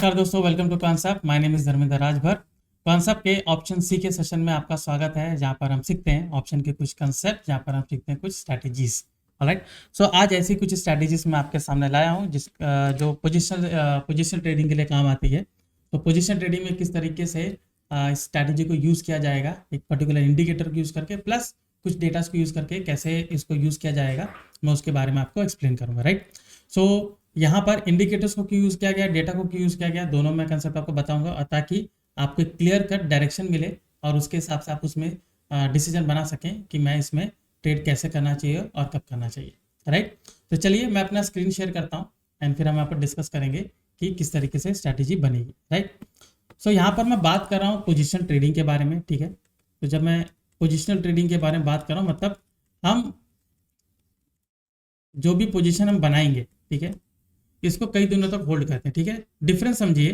नमस्कार दोस्तों, welcome to concept. My name is Dharmendra Rajbhar. Concept के ऑप्शन सी के सेशन में आपका स्वागत है, जहां पर हम सीखते हैं ऑप्शन के कुछ कंसेप्ट, जहां पर हम सीखते हैं कुछ स्ट्रैटेजीज। ऑलराइट, सो आज ऐसी कुछ स्ट्रैटेजीज मैं आपके सामने लाया हूं जो पोजिशन ट्रेडिंग के लिए काम आती है। तो पोजिशन ट्रेडिंग में किस तरीके से स्ट्रैटेजी को यूज़ किया जाएगा, एक पर्टिकुलर इंडिकेटर को यूज़ करके, प्लस कुछ डेटास को यूज़ करके कैसे इसको यूज़ किया जाएगा, मैं उसके बारे में आपको एक्सप्लेन करूँगा। राइट, सो यहाँ पर इंडिकेटर्स को क्यों यूज़ किया गया, डेटा को क्यों यूज़ किया गया, दोनों मैं कंसेप्ट आपको बताऊंगा, और ताकि आपको क्लियर कट डायरेक्शन मिले और उसके हिसाब से आप उसमें डिसीजन बना सकें कि मैं इसमें ट्रेड कैसे करना चाहिए और कब करना चाहिए। राइट, तो चलिए मैं अपना स्क्रीन शेयर करता हूँ एंड फिर हम यहाँ पर डिस्कस करेंगे कि किस तरीके से स्ट्रैटेजी बनेगी। राइट, सो यहाँ पर मैं बात कर रहा हूँ पोजिशन ट्रेडिंग के बारे में। ठीक है, तो जब मैं पोजिशनल ट्रेडिंग के बारे में बात कर रहा हूँ, मतलब हम जो भी पोजिशन हम बनाएंगे, ठीक है, इसको कई दिनों तक होल्ड करते हैं। ठीक है, डिफरेंस समझिए,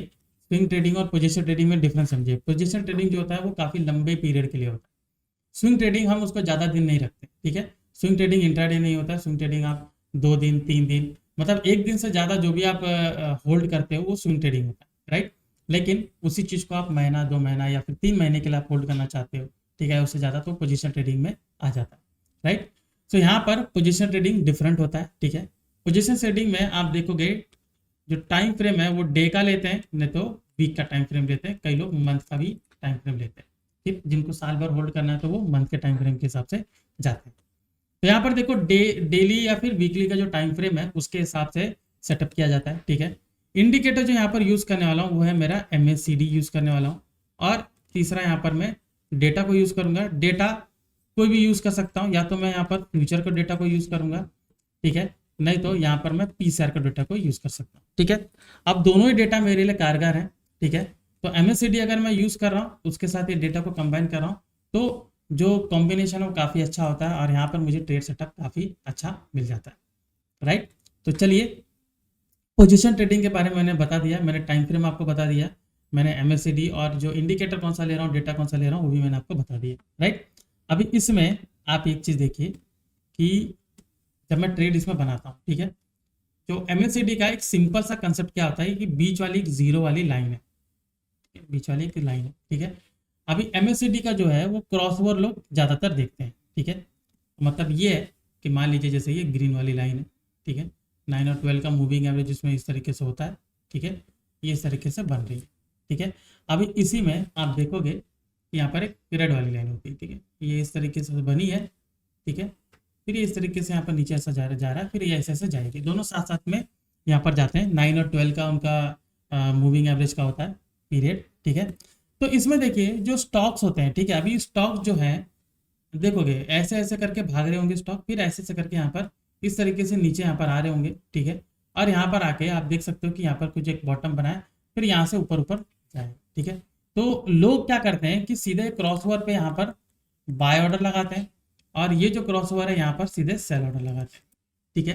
स्विंग ट्रेडिंग और पोजीशन ट्रेडिंग में डिफरेंस समझिए। पोजीशन ट्रेडिंग जो होता है वो काफी लंबे पीरियड के लिए होता है। स्विंग ट्रेडिंग हम उसको ज्यादा दिन नहीं रखते। ठीक है, स्विंग ट्रेडिंग इंट्राडे नहीं होता। स्विंग ट्रेडिंग आप 2 दिन 3 दिन, मतलब एक दिन से ज्यादा जो भी आप होल्ड करते हो वो स्विंग ट्रेडिंग होता है। राइट, लेकिन उसी चीज को आप महीना 2 महीना या फिर 3 महीने के लिए आप होल्ड करना चाहते हो, ठीक है, उससे ज्यादा तो पोजीशन ट्रेडिंग में आ जाता है। राइट, तो यहाँ पर पोजीशन ट्रेडिंग डिफरेंट होता है। ठीक है, पोजीशन ट्रेडिंग में आप देखोगे जो टाइम फ्रेम है वो डे का लेते हैं, नहीं तो वीक का टाइम फ्रेम लेते हैं, कई लोग मंथ का भी टाइम फ्रेम लेते हैं। ठीक, जिनको साल भर होल्ड करना है तो वो मंथ के टाइम फ्रेम के हिसाब से जाते हैं। तो यहाँ पर देखो डेली या फिर वीकली का जो टाइम फ्रेम है उसके हिसाब से सेटअप किया जाता है। ठीक है, इंडिकेटर जो यहाँ पर यूज करने वाला हूँ वो है मेरा MACD यूज करने वाला हूँ, और तीसरा यहाँ पर मैं डेटा को यूज करूंगा। डेटा कोई भी यूज कर सकता हूँ, या तो मैं यहाँ पर फ्यूचर का डेटा को यूज करूंगा, ठीक है, नहीं तो यहाँ पर मैं PCR का डेटा को यूज कर सकता हूँ। ठीक है, अब दोनों ही डेटा मेरे लिए कारगर है। ठीक है, तो MACD अगर मैं यूज कर रहा हूँ उसके साथ ये डेटा को कंबाइन कर रहा हूँ, तो जो कॉम्बिनेशन है वो काफी अच्छा होता है और यहाँ पर मुझे ट्रेड सेटअप काफी अच्छा मिल जाता है। राइट, तो चलिए पोजीशन ट्रेडिंग के बारे में मैंने बता दिया, मैंने टाइम फ्रेम आपको बता दिया, मैंने MACD और जो इंडिकेटर कौन सा ले रहा हूँ, डेटा कौन सा ले रहा हूँ, वो भी मैंने आपको बता दिया। राइट, अभी इसमें आप एक चीज देखिए कि जब मैं ट्रेड इसमें बनाता हूँ, ठीक है, तो MACD का एक सिंपल सा कंसेप्ट क्या होता है कि बीच वाली एक जीरो वाली लाइन है, बीच वाली एक लाइन है। ठीक है, अभी MACD का जो है वो क्रॉसओवर लोग ज्यादातर देखते हैं। ठीक है, मतलब ये है कि मान लीजिए जैसे ये ग्रीन वाली लाइन है, ठीक है, 9 और 12 का मूविंग एवरेज इसमें इस तरीके से होता है। ठीक है, ये इस तरीके से बन रही है। ठीक है, अभी इसी में आप देखोगे कि यहाँ पर एक रेड वाली लाइन होती है। ठीक है, ये इस तरीके से बनी है। ठीक है, फिर ये इस तरीके से यहाँ पर नीचे ऐसा जा रहा है, फिर ये ऐसे ऐसे जाएगी, दोनों साथ साथ में यहाँ पर जाते हैं। 9 और 12 का उनका मूविंग एवरेज का होता है पीरियड। ठीक है, तो इसमें देखिए जो स्टॉक्स होते हैं, ठीक है, अभी स्टॉक्स जो है देखोगे ऐसे ऐसे करके भाग रहे होंगे स्टॉक, फिर ऐसे ऐसे करके यहाँ पर इस तरीके से नीचे यहाँ पर आ रहे होंगे। ठीक है, और यहाँ पर आके आप देख सकते हो कि यहाँ पर कुछ एक बॉटम बना है, फिर यहाँ से ऊपर ऊपर जाए। ठीक है, तो लोग क्या करते हैं कि सीधे क्रॉसओवर पे यहाँ पर बाय ऑर्डर लगाते हैं, और ये जो क्रॉसओवर है यहाँ पर सीधे सेल ऑर्डर लगाते हैं। ठीक है,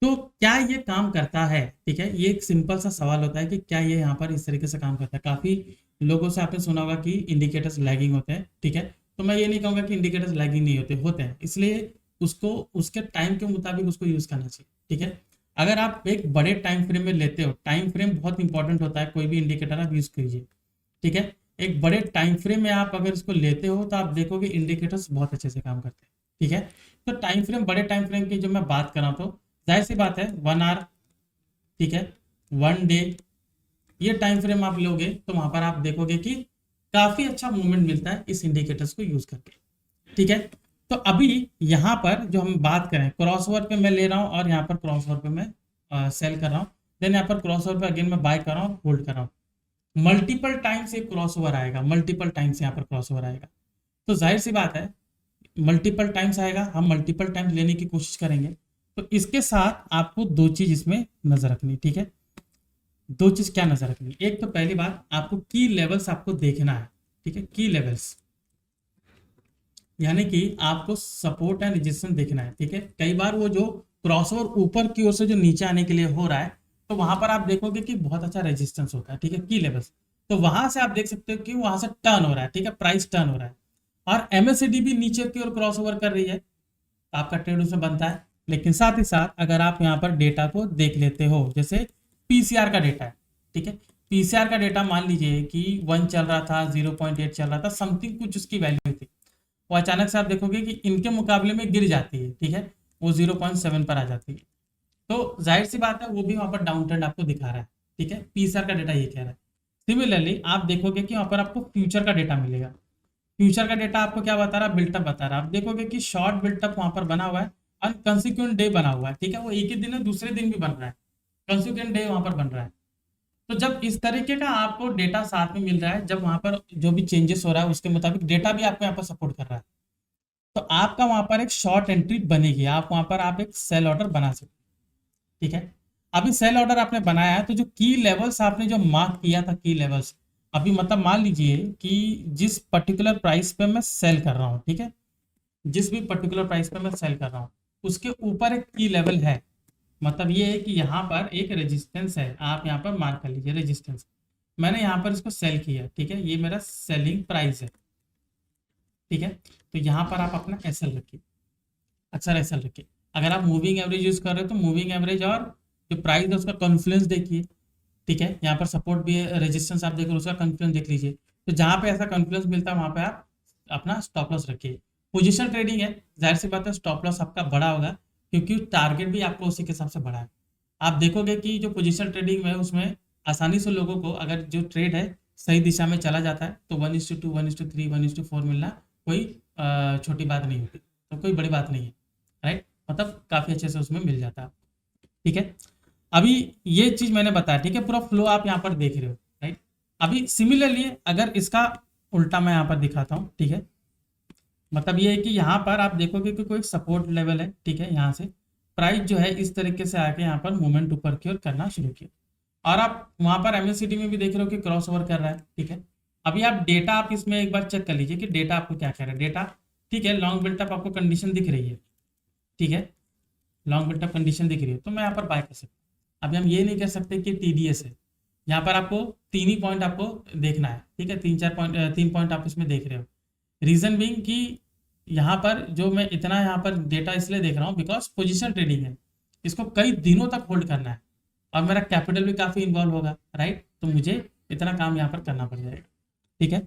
तो क्या ये काम करता है? ठीक है, ये एक सिंपल सा सवाल होता है कि क्या ये यहाँ पर इस तरीके से काम करता है। काफी लोगों से आपने सुना होगा कि इंडिकेटर्स लैगिंग होते हैं। ठीक है, तो मैं ये नहीं कहूँगा कि इंडिकेटर्स लैगिंग नहीं होते, होते हैं, इसलिए उसको उसके टाइम के मुताबिक उसको यूज करना चाहिए। ठीक है, अगर आप एक बड़े टाइम फ्रेम में लेते हो, टाइम फ्रेम बहुत इंपॉर्टेंट होता है, कोई भी इंडिकेटर आप यूज कीजिए। ठीक है, एक बड़े टाइम फ्रेम में आप अगर इसको लेते हो तो आप देखोगे इंडिकेटर्स बहुत अच्छे से काम करते हैं। ठीक है, तो टाइम फ्रेम, बड़े टाइम फ्रेम की जब मैं बात कर रहा हूँ तो जाहिर सी बात है 1 आवर, ठीक है, 1 डे, ये टाइम फ्रेम आप लोगे तो वहां पर आप देखोगे कि काफी अच्छा मूवमेंट मिलता है इस इंडिकेटर्स को यूज करके। ठीक है, तो अभी यहाँ पर जो हम बात करें क्रॉसओवर पे मैं ले रहा हूँ और यहाँ पर क्रॉसओवर पे मैं सेल कर रहा हूँ, देन यहाँ पर क्रॉसओवर पे अगेन मैं बाय कर रहा हूँ, होल्ड कर रहा हूँ। मल्टीपल टाइम्स ये क्रॉसओवर आएगा, मल्टीपल टाइम्स यहाँ पर क्रॉसओवर आएगा, तो जाहिर सी बात है मल्टीपल टाइम्स आएगा, हम मल्टीपल टाइम्स लेने की कोशिश करेंगे। तो इसके साथ आपको दो चीज इसमें नजर रखनी। ठीक है, दो चीज क्या नजर रखनी, एक तो पहली बात आपको की लेवल्स आपको देखना है। ठीक है, की लेवल्स यानी कि आपको सपोर्ट एंड रेजिस्टेंस देखना है। ठीक है, कई बार वो जो क्रॉसओवर ऊपर की ओर से जो नीचे आने के लिए हो रहा है, तो वहां पर आप देखोगे कि बहुत अच्छा रेजिस्टेंस होता है। ठीक है, की लेवल्स, तो वहां से आप देख सकते हो कि वहां से टर्न हो रहा है। ठीक है, प्राइस टर्न हो रहा है, और MACD भी नीचे की ओर क्रॉस ओवर कर रही है, तो आपका ट्रेड उसमें बनता है। लेकिन साथ ही साथ अगर आप यहाँ पर डेटा को देख लेते हो, जैसे PCR का डेटा है, ठीक है। पीसीआर का डेटा मान लीजिए कि 1 चल रहा था, 0.8 चल रहा था, समथिंग कुछ उसकी वैल्यू थी, वो अचानक से आप देखोगे कि इनके मुकाबले में गिर जाती है, ठीक है, वो 0.7 पर आ जाती है। तो जाहिर सी बात है वो भी वहाँ पर डाउन ट्रेंड आपको दिखा रहा है, ठीक है, पीसीआर का डेटा ये कह रहा है। सिमिलरली आप देखोगे कि वहाँ पर आपको फ्यूचर का डेटा मिलेगा। फ्यूचर का डेटा आपको क्या बता रहा है, बिल्टअप बता रहा है। आप देखोगे कि शॉर्ट बिल्टअप वहाँ पर बना हुआ है और कंसिक्वेंट डे बना हुआ है, ठीक है, वो एक ही दिन है, दूसरे दिन भी बन रहा है, कंसिक्वेंट डे वहाँ पर बन रहा है। तो जब इस तरीके का आपको डेटा साथ में मिल रहा है, जब वहाँ पर जो भी चेंजेस हो रहा है उसके मुताबिक डेटा भी आपको यहाँ पर सपोर्ट कर रहा है, तो आपका वहाँ पर एक शॉर्ट एंट्री बनेगी, आप वहाँ पर आप एक सेल ऑर्डर बना सकते हैं, ठीक है। अभी सेल ऑर्डर आपने बनाया है तो जो की लेवल्स आपने जो मार्क किया था, की लेवल्स, अभी मतलब मान लीजिए कि जिस पर्टिकुलर प्राइस पे मैं सेल कर रहा हूँ, ठीक है, जिस भी पर्टिकुलर प्राइस पे मैं सेल कर रहा हूँ उसके ऊपर एक की लेवल है, मतलब ये है कि यहाँ पर एक रेजिस्टेंस है, आप यहाँ पर मार्क कर लीजिए रेजिस्टेंस, मैंने यहाँ पर इसको सेल किया, ठीक है, ये मेरा सेलिंग प्राइस है, ठीक है। तो यहाँ पर आप अपना एसएल रखिए, अक्सर एसएल रखिए। अगर आप मूविंग एवरेज यूज कर रहे हो तो मूविंग एवरेज और जो प्राइस है उसका कॉन्फ्लुएंस देखिए, ठीक है, यहाँ पर सपोर्ट भी है, रेजिस्टेंस आप देख रहे हो उसका कॉन्फ्लुएंस देख लीजिए। तो जहाँ पे ऐसा कॉन्फ्लुएंस मिलता है वहाँ पे आप अपना स्टॉप लॉस रखिए। पोजीशन ट्रेडिंग है, जाहिर सी बात है स्टॉप लॉस आपका बड़ा होगा क्योंकि टारगेट भी आपको उसी के हिसाब से बड़ा है। आप देखोगे कि जो पोजीशन ट्रेडिंग में उसमें आसानी से लोगों को अगर जो ट्रेड है सही दिशा में चला जाता है तो 1:2, 1:3, 1:4 मिलना कोई छोटी बात नहीं होती, तो कोई बड़ी बात नहीं है, राइट, मतलब काफ़ी अच्छे से उसमें मिल जाता है, ठीक है। अभी ये चीज मैंने बताया, ठीक है, पूरा फ्लो आप यहाँ पर देख रहे हो, राइट। अभी सिमिलरली अगर इसका उल्टा मैं यहाँ पर दिखाता हूँ, ठीक है, मतलब ये है कि यहाँ पर आप देखोगे कि कोई सपोर्ट लेवल है, ठीक है, यहाँ से प्राइस जो है इस तरीके से आके यहाँ पर मूवमेंट ऊपर की ओर करना शुरू किया और आप वहाँ पर एमएससीडी में भी देख रहे हो कि क्रॉस ओवर कर रहा है, ठीक है। अभी आप डेटा आप इसमें एक बार चेक कर लीजिए कि डेटा आपको क्या कह रहा है, डेटा ठीक है, लॉन्ग बिल्टअप आपको कंडीशन दिख रही है, ठीक है, लॉन्ग बिल्टअप कंडीशन दिख रही है तो मैं यहाँ पर बाय कर सकता हूँ। अभी हम ये नहीं कह सकते कि टीडीएस है, यहाँ पर आपको 3 ही पॉइंट आपको देखना है, ठीक है, 3 पॉइंट आप इसमें देख रहे हो। रीजन बीइंग कि यहाँ पर जो मैं इतना यहाँ पर डेटा इसलिए देख रहा हूँ बिकॉज पोजीशन ट्रेडिंग है, इसको कई दिनों तक होल्ड करना है और मेरा कैपिटल भी काफ़ी इन्वॉल्व होगा, राइट, तो मुझे इतना काम यहाँ पर करना पड़ जाएगा, ठीक है।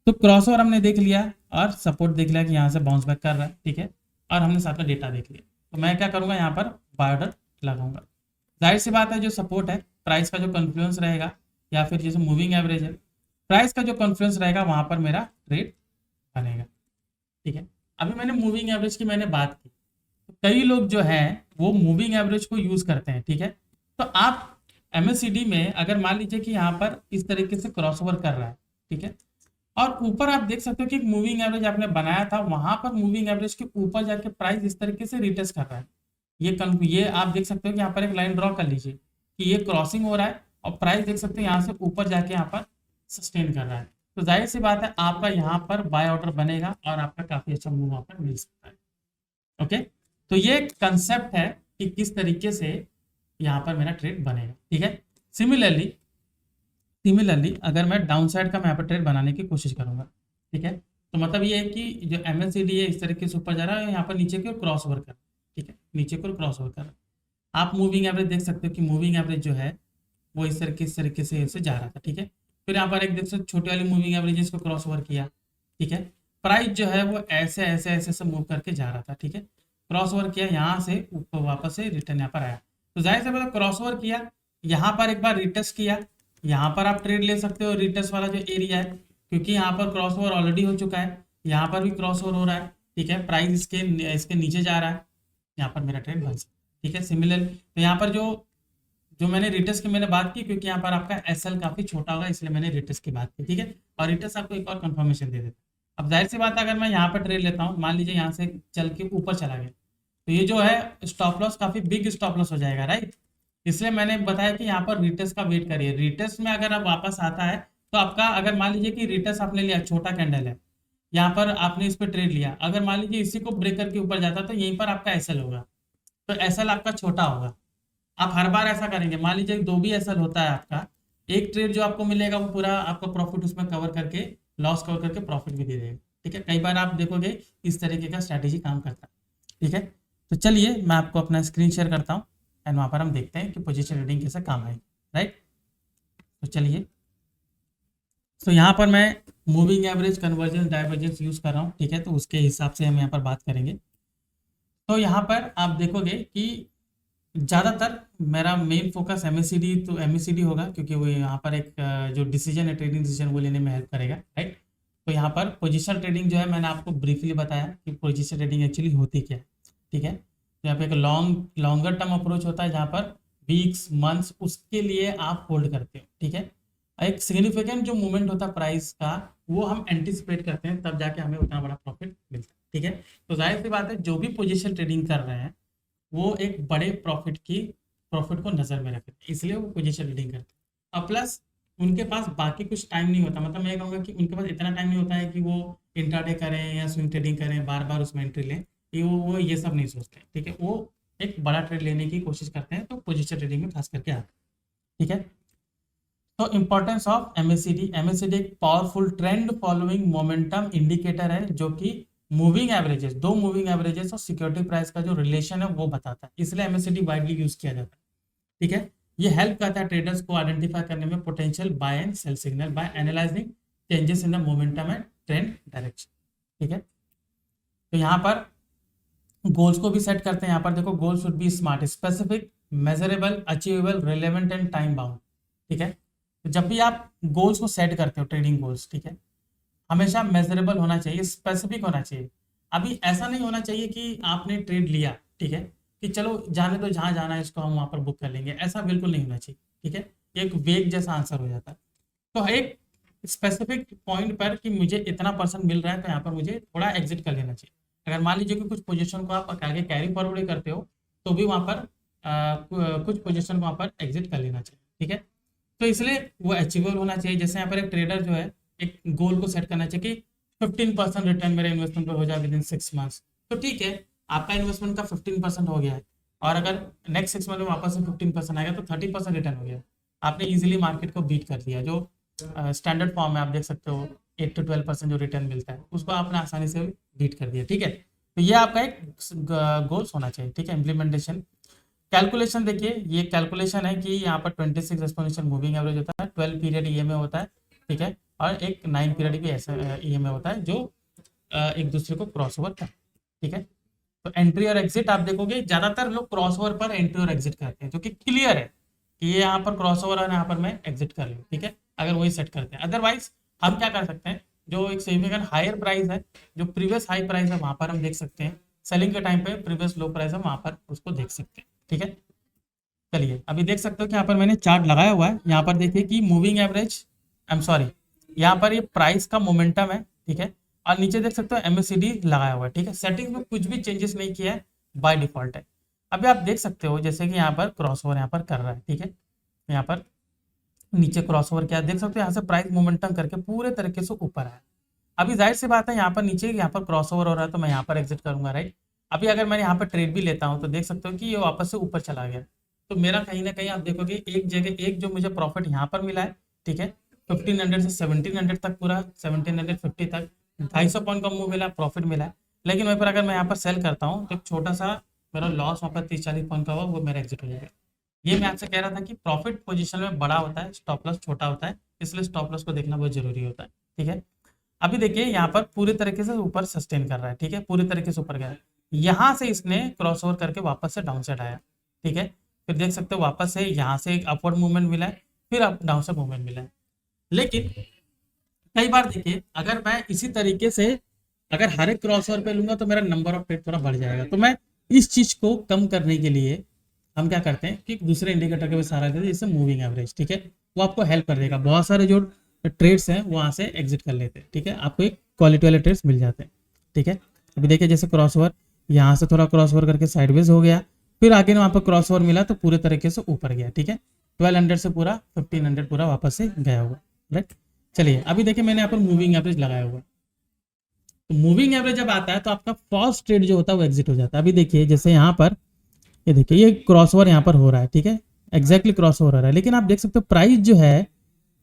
तो क्रॉस ओवर हमने देख लिया और सपोर्ट देख लिया कि यहाँ से बाउंस बैक कर रहा है, ठीक है, और हमने साथ में डेटा देख लिया, तो मैं क्या करूँगा यहाँ पर बाय ऑर्डर लगाऊंगा। जाहिर सी बात है जो सपोर्ट है प्राइस का जो कॉन्फ्लुएंस रहेगा या फिर जैसे मूविंग एवरेज है प्राइस का जो कॉन्फ्लुएंस रहेगा वहां पर मेरा ट्रेड बनेगा, ठीक है। अभी मैंने मूविंग एवरेज की मैंने बात की, तो कई लोग जो है वो मूविंग एवरेज को यूज करते हैं, ठीक है। तो आप एमएससीडी में अगर मान लीजिए कि यहाँ पर इस तरीके से क्रॉस ओवर कर रहा है, ठीक है, और ऊपर आप देख सकते हो कि एक मूविंग एवरेज आपने बनाया था, वहां पर मूविंग एवरेज के ऊपर जाके प्राइस इस तरीके से रिटेस्ट कर रहा है, ये आप देख सकते हो कि यहाँ पर एक लाइन ड्रॉ कर लीजिए कि ये क्रॉसिंग हो रहा है और प्राइस देख सकते हो यहाँ से ऊपर जाके यहाँ पर सस्टेन कर रहा है, तो जाहिर सी बात है आपका यहाँ पर बाय ऑर्डर बनेगा और आपका काफी अच्छा मूव वहां पर मिल सकता है, ओके। तो ये कंसेप्ट है कि किस तरीके से यहाँ पर मेरा ट्रेड बनेगा, ठीक है। सिमिलरली अगर मैं डाउन साइड का मैं यहाँ पर ट्रेड बनाने की कोशिश करूंगा, ठीक है, तो मतलब ये है कि जो एमएससीडी है इस तरीके से ऊपर जा रहा है, यहाँ पर नीचे की ओर क्रॉस ओवर कर रहा है, ठीक है, नीचे की ओर क्रॉस ओवर कर रहा है। आप मूविंग एवरेज देख सकते हो कि मूविंग एवरेज जो है वो इस तरीके से ऐसे जा रहा था, ठीक है। फिर यहाँ पर एक देख सकते छोटी वाली मूविंग एवरेज इसको क्रॉस ओवर किया, ठीक है, प्राइस जो है वो ऐसे ऐसे ऐसे से मूव करके जा रहा था, ठीक है, क्रॉस ओवर किया, यहाँ से ऊपर वापस से रिटर्न यहाँ पर आया, तो जाहिर से मतलब क्रॉस ओवर किया, यहाँ पर एक बार रिटेस्ट किया, यहाँ पर आप ट्रेड ले सकते हो रिटेस्ट वाला जो एरिया है, क्योंकि यहाँ पर क्रॉस ओवर ऑलरेडी हो चुका है, यहाँ पर भी क्रॉस ओवर हो रहा है, ठीक है, प्राइस इसके नीचे जा रहा है, यहाँ पर मेरा ट्रेड बन सकता है, ठीक है। सिमिलर तो यहाँ पर जो मैंने रिटेस्ट की मैंने बात की क्योंकि यहाँ पर आपका एसएल काफी छोटा होगा इसलिए मैंने रिटेस्ट की बात की, ठीक है, और रिटेस्ट आपको एक और कंफर्मेशन दे देता है। अब जाहिर सी बात है अगर मैं यहाँ पर ट्रेड लेता हूँ, मान लीजिए यहाँ से चल के ऊपर चला गया तो ये जो है स्टॉप लॉस काफी बिग स्टॉप लॉस हो जाएगा, राइट, इसलिए मैंने बताया कि यहाँ पर रिटेस्ट का वेट करिए। रिटेस्ट में अगर आप वापस आता है तो आपका अगर मान लीजिए कि रिटेस्ट आपने लिया, छोटा कैंडल है, यहाँ पर आपने इस पर ट्रेड लिया, अगर मान लीजिए इसी को ब्रेकर के ऊपर जाता तो यहीं पर आपका एसएल होगा, तो एसएल आपका छोटा होगा। आप हर बार ऐसा करेंगे, मान लीजिए 2 भी एसएल होता है आपका, एक ट्रेड जो आपको मिलेगा वो पूरा आपका प्रॉफिट उसमें कवर करके लॉस कवर करके प्रॉफिट भी दे देगा, ठीक है। कई बार आप देखोगे इस तरीके का स्ट्रैटेजी काम करता है, ठीक है। तो चलिए मैं आपको अपना स्क्रीन शेयर करता हूँ एंड वहाँ पर हम देखते हैं कि पोजीशन ट्रेडिंग कैसे काम आएगी, राइट। चलिए, तो यहाँ पर मैं moving average, convergence, divergence use कर रहा हूँ, ठीक है, तो उसके हिसाब से हम यहाँ पर बात करेंगे। तो यहाँ पर आप देखोगे कि ज़्यादातर मेरा मेन फोकस एमएसीडी, तो एमएसीडी होगा, क्योंकि वो यहाँ पर एक जो डिसीजन है, ट्रेडिंग डिसीजन, वो लेने में हेल्प करेगा, राइट। तो यहाँ पर पोजीशन ट्रेडिंग जो है, मैंने आपको ब्रीफली बताया कि पोजीशन ट्रेडिंग एक्चुअली होती क्या है, ठीक है। तो यहाँ पे एक लॉन्गर टर्म अप्रोच होता है, जहाँ पर वीक्स, मंथ्स, उसके लिए आप होल्ड करते हो, ठीक है। एक सिग्निफिकेंट जो मूवमेंट होता है प्राइस का, वो हम एंटिसिपेट करते हैं, तब जाके हमें उतना बड़ा प्रॉफिट मिलता है, ठीक है। तो जाहिर सी बात है, जो भी पोजीशन ट्रेडिंग कर रहे हैं वो एक बड़े प्रॉफिट को नजर में रखते हैं, इसलिए वो पोजीशन ट्रेडिंग करते हैं। और प्लस उनके पास बाकी कुछ टाइम नहीं होता, मतलब मैं कहूँगा कि उनके पास इतना टाइम नहीं होता है कि वो इंट्राडे करें या स्विंग ट्रेडिंग करें, बार बार उसमें एंट्री लें, वो ये सब नहीं सोचते, ठीक है। वो एक बड़ा ट्रेड लेने की कोशिश करते हैं, तो पोजीशन ट्रेडिंग में खास करके आता है, ठीक है। तो इंपॉर्टेंस ऑफ एमएसीडी, एमएसीडी एक powerful trend following momentum indicator है, जो कि मूविंग एवरेजेस, दो मूविंग एवरेजेस और सिक्योरिटी प्राइस का जो रिलेशन है वो बताता है, इसलिए एमएसीडी वाइडली यूज किया जाता है, ठीक है। ये हेल्प करता है ट्रेडर्स को आइडेंटिफाई करने में potential buy and sell signal by analysing changes in the momentum and trend direction, ठीक है। तो यहाँ पर गोल्स को भी सेट करते हैं, यहाँ पर देखो, goal should be smart, specific, measurable, achievable, relevant and time bound, ठीक है। तो जब भी आप गोल्स को सेट करते हो, ट्रेडिंग गोल्स, ठीक है, हमेशा मेजरेबल होना चाहिए, स्पेसिफिक होना चाहिए। अभी ऐसा नहीं होना चाहिए कि आपने ट्रेड लिया, ठीक है, कि चलो जाने दो, जहाँ जाना है इसको हम वहाँ पर बुक कर लेंगे, ऐसा बिल्कुल नहीं होना चाहिए, ठीक है। एक वेग जैसा आंसर हो जाता है। तो एक स्पेसिफिक पॉइंट पर कि मुझे इतना % मिल रहा है, तो यहाँ पर मुझे थोड़ा एग्जिट कर लेना चाहिए। अगर मान लीजिए कि कुछ पोजीशन को आप आगे कैरी फॉरवर्ड करते हो, तो भी वहाँ पर कुछ पोजीशन को वहाँ पर एग्जिट कर लेना चाहिए, ठीक है। तो इसलिए वो अचीवेबल होना चाहिए। जैसे यहाँ पर एक ट्रेडर जो है, एक गोल को सेट करना चाहिए कि 15% रिटर्न मेरे इन्वेस्टमेंट पर हो जाए विद इन 6 मंथ्स, तो ठीक है, आपका इन्वेस्टमेंट का 15% हो गया है, और अगर नेक्स्ट 6 मंथ में वापस से 15% आएगा, तो 30% रिटर्न हो गया। आपने इजीली मार्केट को बीट कर दिया। जो स्टैंडर्ड फॉर्म में आप देख सकते हो 8 to 12% जो रिटर्न मिलता है, उसको आपने आसानी से बीट कर दिया, ठीक है। तो ये आपका एक गोल्स होना चाहिए, ठीक है। इम्प्लीमेंटेशन, कैलकुलेशन देखिए, ये कैलकुलेशन है कि यहाँ पर 26 एक्सपोनेंशियल मूविंग एवरेज होता है, 12 पीरियड ईएमए होता है, ठीक है, और एक 9 पीरियड भी ऐसा ईएमए होता है, जो एक दूसरे को क्रॉस ओवर करते हैं, ठीक है। तो एंट्री और एग्जिट आप देखोगे, ज्यादातर लोग क्रॉस ओवर पर एंट्री और एग्जिट करते हैं, जो कि क्लियर है कि ये यहाँ पर क्रॉस ओवर और यहाँ पर मैं एग्जिट कर लूँ, ठीक है, अगर वही सेट करते हैं। अदरवाइज हम क्या कर सकते हैं, जो एक सिग्निफिकेंट हायर प्राइस है, जो प्रीवियस हाई प्राइस है, वहां पर हम देख सकते हैं, सेलिंग के टाइम पे प्रीवियस लो प्राइस है, वहां पर उसको देख सकते हैं, ठीक है। चलिए, अभी देख सकते हो कि यहाँ पर मैंने चार्ट लगाया हुआ है, यहाँ पर देखिए कि moving average, I am sorry, यहाँ पर ये प्राइस का मोमेंटम है, ठीक है, और नीचे देख सकते हो एमएसीडी लगाया हुआ है, ठीक है। सेटिंग में कुछ भी चेंजेस नहीं किया है, बाय डिफॉल्ट है। अभी आप देख सकते हो जैसे कि यहाँ पर क्रॉस ओवर यहाँ पर कर रहा है, ठीक है, यहाँ पर नीचे क्रॉस ओवर क्या देख सकते हो, यहाँ से प्राइस मोमेंटम करके पूरे तरीके से ऊपर आया। अभी जाहिर सी बात है, यहाँ पर नीचे यहाँ पर क्रॉस ओवर हो रहा है, तो मैं यहाँ पर एग्जिट करूंगा, राइट। अभी अगर मैं यहाँ पर ट्रेड भी लेता हूँ, तो देख सकते हो कि ये वापस से ऊपर चला गया, तो मेरा कहीं ना कहीं आप देखोगे एक जगह, एक जो मुझे प्रॉफिट यहाँ पर मिला है, ठीक है, 1500 से 1700 तक, पूरा 1750 तक 250 पॉइंट का मूव मिला, प्रॉफिट मिला है। लेकिन वहीं पर अगर मैं यहाँ पर सेल करता हूँ, तो छोटा सा मेरा लॉस वहाँ पर 30-40 पॉइंट का हुआ, वो मेरा एग्जिट हो जाएगा। ये मैं आपसे कह रहा था कि प्रॉफिट पोजीशन में बड़ा होता है, स्टॉप लॉस छोटा होता है, इसलिए स्टॉप लॉस को देखना बहुत जरूरी होता है, ठीक है। अभी देखिए यहाँ पर पूरे तरीके से ऊपर सस्टेन कर रहा है, ठीक है, पूरे तरीके से ऊपर गया, यहाँ से इसने क्रॉस ओवर करके वापस से डाउन साइड आया, ठीक है। फिर देख सकते हो वापस से यहाँ से एक अपवर्ड मूवमेंट मिला है, फिर अप डाउन साइड मूवमेंट मिला है। लेकिन कई बार देखिए, अगर मैं इसी तरीके से अगर हर एक क्रॉस ओवर पे लूंगा, तो मेरा नंबर ऑफ ट्रेड थोड़ा बढ़ जाएगा। तो मैं इस चीज को कम करने के लिए हम क्या करते हैं कि दूसरे इंडिकेटर के भी सहारा लेते हैं, जैसे मूविंग एवरेज, ठीक है, वो आपको हेल्प कर देगा। बहुत सारे जो ट्रेड्स हैं वहां से एग्जिट कर लेते हैं, ठीक है, आपको एक क्वालिटी वाले ट्रेड्स मिल जाते हैं, ठीक है। अभी देखिए जैसे क्रॉस ओवर, यहाँ से थोड़ा क्रॉस ओवर करके साइडवेज हो गया, फिर आगे वहां पर क्रॉस ओवर मिला, तो पूरे तरीके से ऊपर गया, ठीक है, 1200 से पूरा 1500 पूरा वापस से गया हुआ, राइट। चलिए, अभी देखिए मैंने यहाँ पर मूविंग एवरेज लगाया हुआ, तो मूविंग एवरेज जब आता है तो आपका फर्स्ट ट्रेड जो होता है वो एग्जिट हो जाता है। अभी देखिए जैसे यहाँ पर ये देखिए, ये क्रॉस ओवर यहाँ पर हो रहा है, ठीक है, एग्जैक्टली क्रॉस ओवर हो रहा है, लेकिन आप देख सकते हो प्राइस जो है,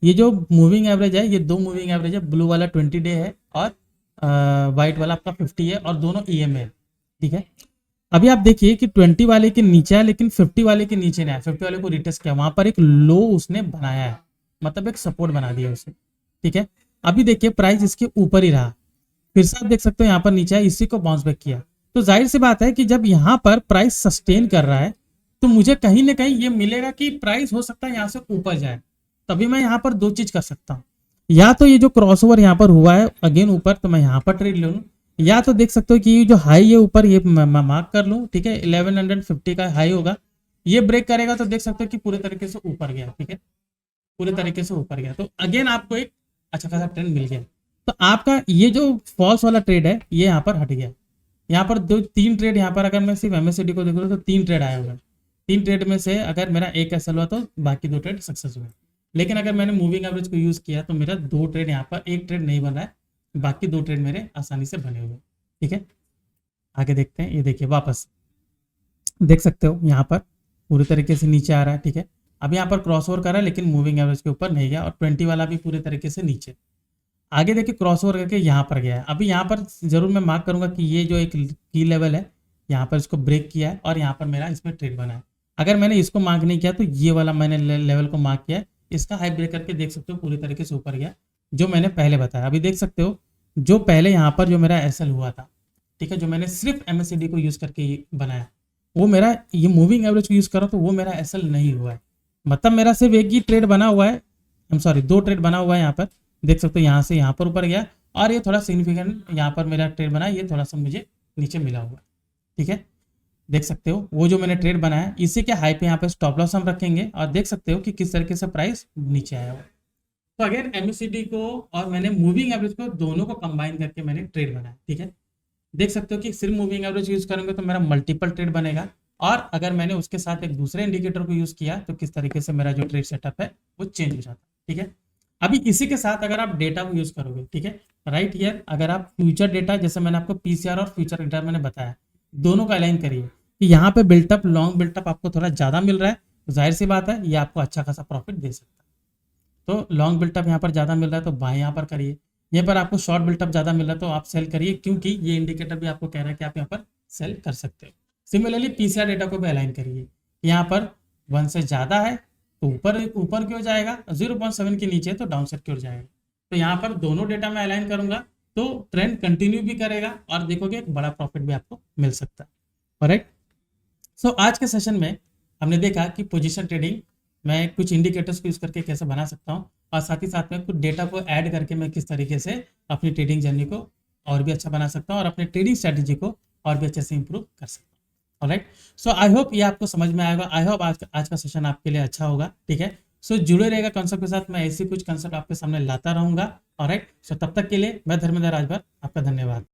ये जो मूविंग एवरेज है, ये दो मूविंग एवरेज है, ब्लू वाला 20 डे है और व्हाइट वाला आपका 50 है, और दोनों ईएमए है, ठीक है। अभी आप देखिए कि 20 वाले के नीचे है, लेकिन 50 वाले के नीचे नहीं है, 50 वाले को रिटेस्ट किया, वहां पर एक लो उसने बनाया है, मतलब एक सपोर्ट बना दिया उसे, ठीक है। अभी देखिए प्राइस इसके ऊपर ही रहा, फिर से आप देख सकते हो यहाँ पर नीचे है, इसी को बाउंस बैक किया। तो जाहिर सी बात है कि जब यहाँ पर प्राइस सस्टेन कर रहा है तो मुझे कहीं ना कहीं ये मिलेगा कि प्राइस हो सकता है यहाँ से ऊपर जाए। तभी मैं यहाँ पर दो चीज कर सकता हूँ, या तो ये जो क्रॉसओवर यहाँ पर हुआ है अगेन ऊपर, तो मैं यहाँ पर ट्रेड ले लूँ, या तो देख सकते हो कि ये जो हाई है ऊपर ये मैं मार्क कर लूँ, ठीक है। 1150 का हाई होगा, ये ब्रेक करेगा तो देख सकते हो कि पूरे तरीके से ऊपर गया, ठीक है, पूरे तरीके से ऊपर गया। तो अगेन आपको एक अच्छा खासा ट्रेंड मिल गया। तो आपका ये जो फॉल्स वाला ट्रेड है ये यहाँ पर हट गया। यहाँ पर दो तीन ट्रेड, यहाँ पर अगर मैं सिर्फ एमएससीडी को देख रहा हूँ तो तीन ट्रेड आए हुए हैं। तीन ट्रेड में से अगर मेरा एक एसएल हुआ तो बाकी दो ट्रेड सक्सेस हुए। लेकिन अगर मैंने मूविंग एवरेज को यूज किया तो मेरा दो ट्रेड यहाँ पर, एक ट्रेड नहीं बन रहा है, बाकी दो ट्रेड मेरे आसानी से बने हुए, ठीक है। आगे देखते हैं, ये देखिए वापस देख सकते हो यहाँ पर पूरी तरीके से नीचे आ रहा है, ठीक है। अब यहाँ पर क्रॉस ओवर कर रहा है लेकिन मूविंग एवरेज के ऊपर नहीं गया, और 20 वाला भी पूरे तरीके से नीचे। आगे देखिए क्रॉस ओवर करके यहाँ पर गया है। अभी यहाँ पर जरूर मैं मार्क करूंगा कि ये जो एक की लेवल है यहाँ पर इसको ब्रेक किया है और यहाँ पर मेरा इसमें ट्रेड बना है। अगर मैंने इसको मार्क नहीं किया तो ये वाला मैंने लेवल को मार्क किया है, इसका हाई ब्रेक करके देख सकते हो पूरी तरीके से ऊपर गया, जो मैंने पहले बताया। अभी देख सकते हो जो पहले यहाँ पर जो मेरा एसएल हुआ था, ठीक है, जो मैंने सिर्फ एमएससीडी को यूज करके बनाया, वो मेरा ये मूविंग एवरेज को यूज करा तो वो मेरा एसएल नहीं हुआ है। मतलब मेरा सिर्फ एक ही ट्रेड बना हुआ है, आई एम सॉरी दो ट्रेड बना हुआ है। यहाँ पर देख सकते हो यहाँ से यहाँ पर ऊपर गया, और ये थोड़ा सिग्निफिकेंट यहाँ पर मेरा ट्रेड बना, ये थोड़ा सा मुझे नीचे मिला हुआ, ठीक है। देख सकते हो वो जो मैंने ट्रेड बनाया इसी के हाई पे यहाँ पे स्टॉप लॉस हम रखेंगे, और देख सकते हो कि किस तरीके से प्राइस नीचे आया हुआ। तो अगेन एमएससीडी को और मैंने मूविंग एवरेज को दोनों को कंबाइन करके मैंने ट्रेड बनाया, ठीक है। देख सकते हो कि सिर्फ मूविंग एवरेज यूज करूंगा तो मेरा मल्टीपल ट्रेड बनेगा, और अगर मैंने उसके साथ एक दूसरे इंडिकेटर को यूज किया तो किस तरीके से मेरा जो ट्रेड सेटअप है वो चेंज हो जाता है, ठीक है। अभी इसी के साथ अगर आप डेटा को यूज करोगे, ठीक है, राइट हियर अगर आप फ्यूचर डेटा, जैसे मैंने आपको पीसीआर और फ्यूचर डेटा मैंने बताया, दोनों का अलाइन करिए कि यहाँ पे बिल्टअप लॉन्ग बिल्टअप आपको थोड़ा ज्यादा मिल रहा है, तो जाहिर सी बात है ये आपको अच्छा खासा प्रॉफिट दे सकता है। तो लॉन्ग बिल्टअप यहाँ पर ज्यादा मिल रहा है तो बाय यहाँ पर करिए, यहाँ पर आपको शॉर्ट बिल्टअप ज्यादा मिल रहा है तो आप सेल करिए, क्योंकि ये इंडिकेटर भी आपको कह रहा है कि आप यहाँ पर सेल कर सकते हो। सिमिलरली पीसीआर डेटा को भी अलाइन करिए, यहाँ पर 1 से ज्यादा है तो ऊपर ऊपर की ओर जाएगा, 0.7 के नीचे तो डाउन साइड की ओर जाएगा। तो यहाँ पर दोनों डेटा में अलाइन करूंगा तो ट्रेंड कंटिन्यू भी करेगा और देखोगे एक बड़ा प्रॉफिट भी आपको मिल सकता है, ऑलराइट। सो आज के सेशन में हमने देखा कि पोजीशन ट्रेडिंग मैं कुछ इंडिकेटर्स को यूज करके कैसे बना सकता हूँ, और साथ ही साथ में कुछ डेटा को ऐड करके मैं किस तरीके से अपनी ट्रेडिंग जर्नी को और भी अच्छा बना सकता हूँ और अपने ट्रेडिंग स्ट्रैटेजी को और भी अच्छे से इंप्रूव कर सकता हूँ, ऑलराइट। सो आई होप ये आपको समझ में आएगा, आई होप आज का सेशन आपके लिए अच्छा होगा, ठीक है। सो जुड़े रहेगा कंसेप्ट के साथ, मैं ऐसे कुछ कंसेप्ट आपके सामने लाता रहूंगा, ऑलराइट। सो तब तक के लिए मैं धर्मेंद्र राजभर, आपका धन्यवाद।